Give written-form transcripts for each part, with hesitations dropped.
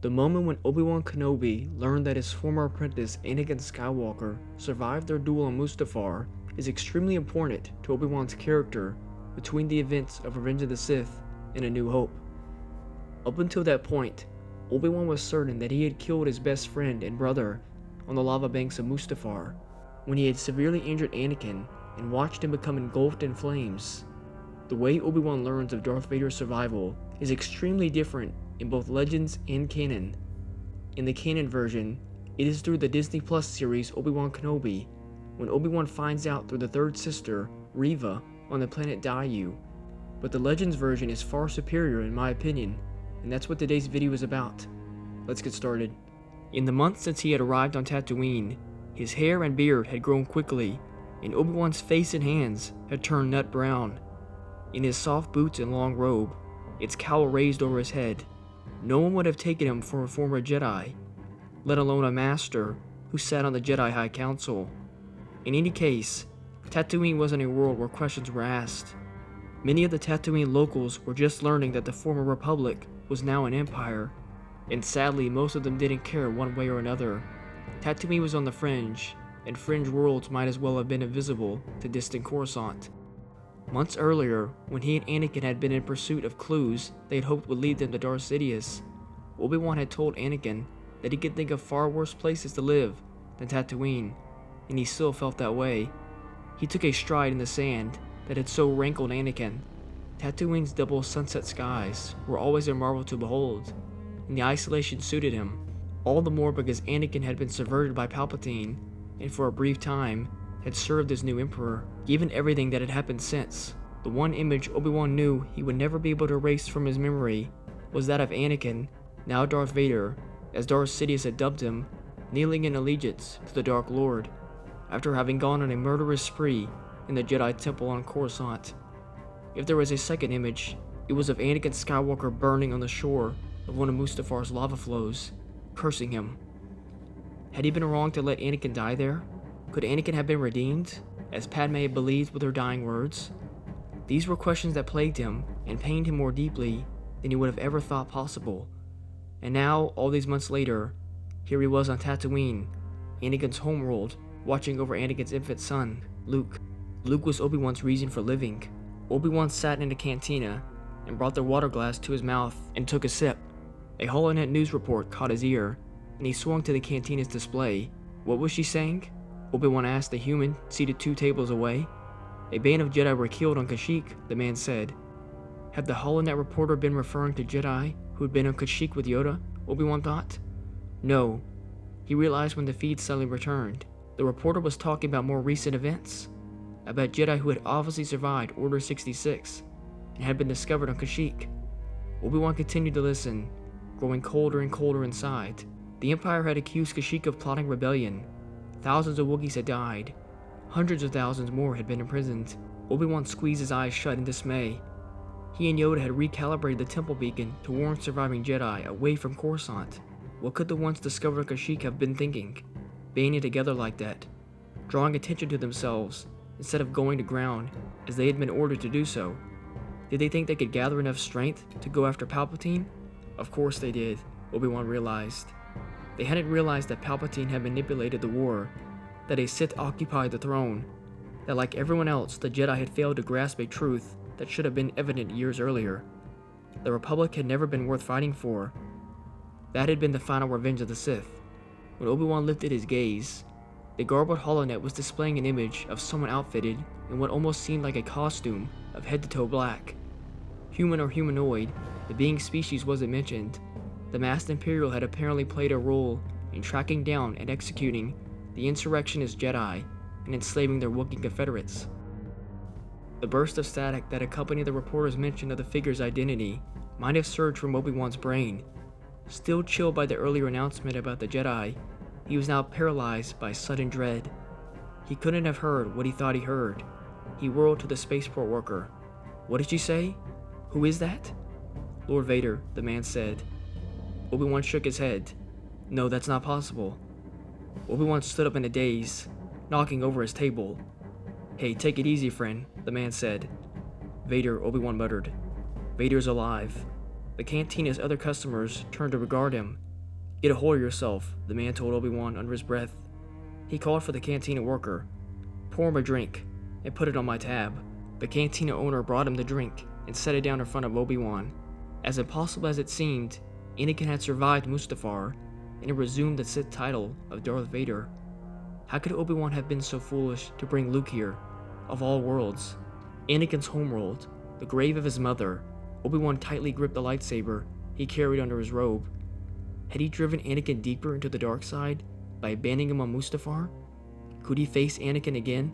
The moment when Obi-Wan Kenobi learned that his former apprentice Anakin Skywalker survived their duel on Mustafar is extremely important to Obi-Wan's character between the events of Revenge of the Sith and A New Hope. Up until that point, Obi-Wan was certain that he had killed his best friend and brother on the lava banks of Mustafar when he had severely injured Anakin and watched him become engulfed in flames. The way Obi-Wan learns of Darth Vader's survival is extremely different in both Legends and canon. In the canon version, it is through the Disney Plus series Obi-Wan Kenobi, when Obi-Wan finds out through the third sister, Reva, on the planet Daiyu. But the Legends version is far superior in my opinion, and that's what today's video is about. Let's get started. In the months since he had arrived on Tatooine, his hair and beard had grown quickly, and Obi-Wan's face and hands had turned nut brown. In his soft boots and long robe, its cowl raised over his head, no one would have taken him for a former Jedi, let alone a master who sat on the Jedi High Council. In any case, Tatooine wasn't a world where questions were asked. Many of the Tatooine locals were just learning that the former Republic was now an empire, and sadly most of them didn't care one way or another. Tatooine was on the fringe, and fringe worlds might as well have been invisible to distant Coruscant. Months earlier, when he and Anakin had been in pursuit of clues they had hoped would lead them to Darth Sidious, Obi-Wan had told Anakin that he could think of far worse places to live than Tatooine, and he still felt that way. He took a stride in the sand that had so rankled Anakin. Tatooine's double sunset skies were always a marvel to behold, and the isolation suited him, all the more because Anakin had been subverted by Palpatine, and for a brief time had served as new emperor. Given everything that had happened since, the one image Obi-Wan knew he would never be able to erase from his memory was that of Anakin, now Darth Vader, as Darth Sidious had dubbed him, kneeling in allegiance to the Dark Lord, after having gone on a murderous spree in the Jedi Temple on Coruscant. If there was a second image, it was of Anakin Skywalker burning on the shore of one of Mustafar's lava flows, cursing him. Had he been wrong to let Anakin die there? Could Anakin have been redeemed, as Padme had believed with her dying words? These were questions that plagued him and pained him more deeply than he would have ever thought possible. And now, all these months later, here he was on Tatooine, Anakin's homeworld, watching over Anakin's infant son, Luke. Luke was Obi-Wan's reason for living. Obi-Wan sat in a cantina and brought the water glass to his mouth and took a sip. A HoloNet news report caught his ear, and he swung to the cantina's display. What was she saying? Obi-Wan asked the human seated 2 tables away. A band of Jedi were killed on Kashyyyk, the man said. Had the HoloNet reporter been referring to Jedi who had been on Kashyyyk with Yoda? Obi-Wan thought. No. He realized when the feed suddenly returned. The reporter was talking about more recent events, about Jedi who had obviously survived Order 66 and had been discovered on Kashyyyk. Obi-Wan continued to listen, growing colder and colder inside. The Empire had accused Kashyyyk of plotting rebellion. Thousands of Wookiees had died. Hundreds of thousands more had been imprisoned. Obi-Wan squeezed his eyes shut in dismay. He and Yoda had recalibrated the temple beacon to warn surviving Jedi away from Coruscant. What could the ones discovered on Kashyyyk have been thinking? Banding together like that, drawing attention to themselves instead of going to ground as they had been ordered to do so. Did they think they could gather enough strength to go after Palpatine? Of course they did, Obi-Wan realized. They hadn't realized that Palpatine had manipulated the war, that a Sith occupied the throne, that like everyone else, the Jedi had failed to grasp a truth that should have been evident years earlier. The Republic had never been worth fighting for. That had been the final revenge of the Sith. When Obi-Wan lifted his gaze, the garbled HoloNet was displaying an image of someone outfitted in what almost seemed like a costume of head to toe black. Human or humanoid, the being species wasn't mentioned. The masked Imperial had apparently played a role in tracking down and executing the insurrectionist Jedi and enslaving their Wookiee Confederates. The burst of static that accompanied the reporter's mention of the figure's identity might have surged from Obi-Wan's brain. Still chilled by the earlier announcement about the Jedi, he was now paralyzed by sudden dread. He couldn't have heard what he thought he heard. He whirled to the spaceport worker. What did you say? Who is that? Lord Vader, the man said. Obi-Wan shook his head. No, that's not possible. Obi-Wan stood up in a daze, knocking over his table. Hey, take it easy, friend, the man said. Vader, Obi-Wan muttered. Vader's alive. The cantina's other customers turned to regard him, "Get a hold of yourself," the man told Obi-Wan under his breath. He called for the cantina worker. "Pour him a drink, and put it on my tab." The cantina owner brought him the drink and set it down in front of Obi-Wan. As impossible as it seemed, Anakin had survived Mustafar and had resumed the Sith title of Darth Vader. How could Obi-Wan have been so foolish to bring Luke here, of all worlds? Anakin's homeworld, the grave of his mother. Obi-Wan tightly gripped the lightsaber he carried under his robe. Had he driven Anakin deeper into the dark side by abandoning him on Mustafar? Could he face Anakin again?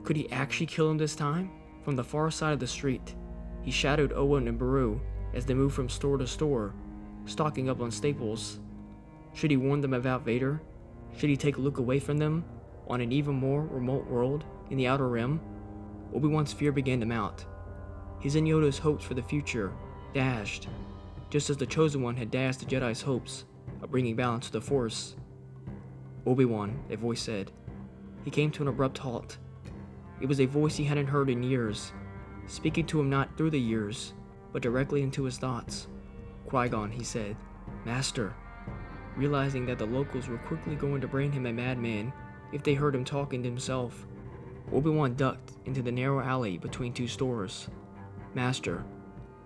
Could he actually kill him this time? From the far side of the street, he shadowed Owen and Beru as they moved from store to store, stocking up on staples. Should he warn them about Vader? Should he take Luke away from them on an even more remote world in the Outer Rim? Obi-Wan's fear began to mount. His and Yoda's hopes for the future dashed, just as the Chosen One had dashed the Jedi's hopes of bringing balance to the Force. "Obi-Wan," a voice said. He came to an abrupt halt. It was a voice he hadn't heard in years, speaking to him not through the years, but directly into his thoughts. "Qui-Gon," he said. "Master." Realizing that the locals were quickly going to brand him a madman if they heard him talking to himself, Obi-Wan ducked into the narrow alley between two stores. "Master,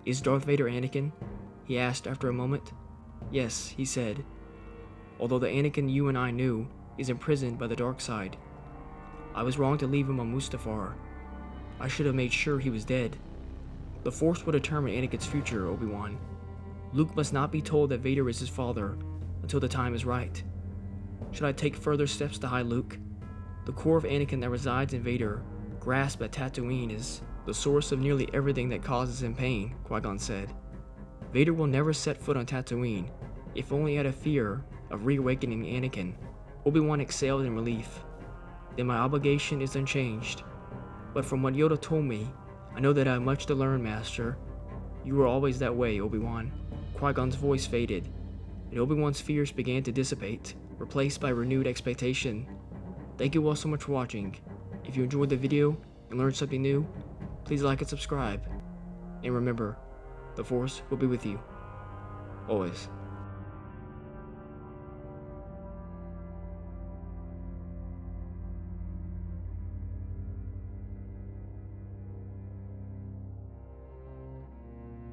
is Darth Vader Anakin?" he asked after a moment. "Yes," he said. "Although the Anakin you and I knew is imprisoned by the dark side. I was wrong to leave him on Mustafar. I should have made sure he was dead. The Force will determine Anakin's future, Obi-Wan. Luke must not be told that Vader is his father until the time is right. Should I take further steps to hide Luke? The core of Anakin that resides in Vader, grasped at Tatooine, is the source of nearly everything that causes him pain," Qui-Gon said. "Vader will never set foot on Tatooine, if only out of fear of reawakening Anakin." Obi-Wan exhaled in relief. "Then my obligation is unchanged. But from what Yoda told me, I know that I have much to learn, Master. You were always that way, Obi-Wan." Qui-Gon's voice faded, and Obi-Wan's fears began to dissipate, replaced by renewed expectation. Thank you all so much for watching. If you enjoyed the video and learned something new, please like and subscribe. And remember, the Force will be with you. Always.